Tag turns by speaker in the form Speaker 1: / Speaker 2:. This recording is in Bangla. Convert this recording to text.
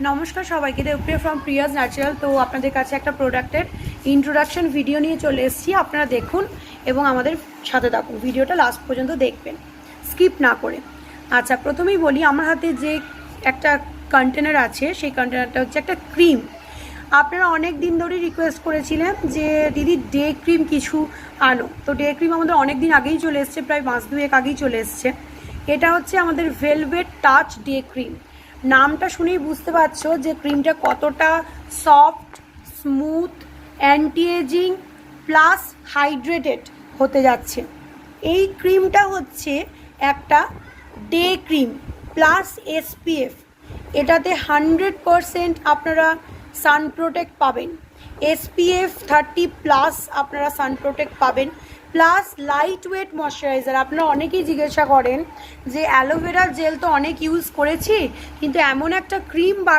Speaker 1: নমস্কার সবাইকে, দেবপ্রিয়া ফ্রম প্রিয়াজ ন্যাচারাল। তো আপনাদের কাছে একটা প্রোডাক্টের ইন্ট্রোডাকশন ভিডিও নিয়ে চলে এসেছি। আপনারা দেখুন এবং আমাদের সাথে থাকুন, ভিডিওটা লাস্ট পর্যন্ত দেখবেন স্কিপ না করে। আচ্ছা, প্রথমেই বলি, আমার হাতে যে একটা কন্টেনার আছে, সেই কন্টেনারটা হচ্ছে একটা ক্রিম। আপনারা অনেক দিন ধরেই রিকোয়েস্ট করেছিলেন যে দিদি ডে ক্রিম কিছু আনো। তো ডে ক্রিম আমাদের অনেক দিন আগেই চলে এসছে, প্রায় মাস দুয়েক আগেই চলে এসছে। এটা হচ্ছে আমাদের ভেলভেট টাচ ডে ক্রিম। নামটা শুনেই বুঝতে পারছো যে ক্রিমটা কতটা soft, smooth, anti ageing plus hydrated হতে যাচ্ছে। এই ক্রিমটা হচ্ছে একটা ডে ক্রিম প্লাস এসপিএফ। এটাতে 100% আপনারা সান প্রোটেক্ট পাবেন, এসপিএফ 30+ আপনারা সান প্রোটেক্ট পাবেন, প্লাস লাইট ওয়েট ময়শ্চারাইজার। আপনারা অনেকেই জিজ্ঞাসা করেন যে অ্যালোভেরা জেল তো অনেক ইউজ করেছি, কিন্তু এমন একটা ক্রিম বার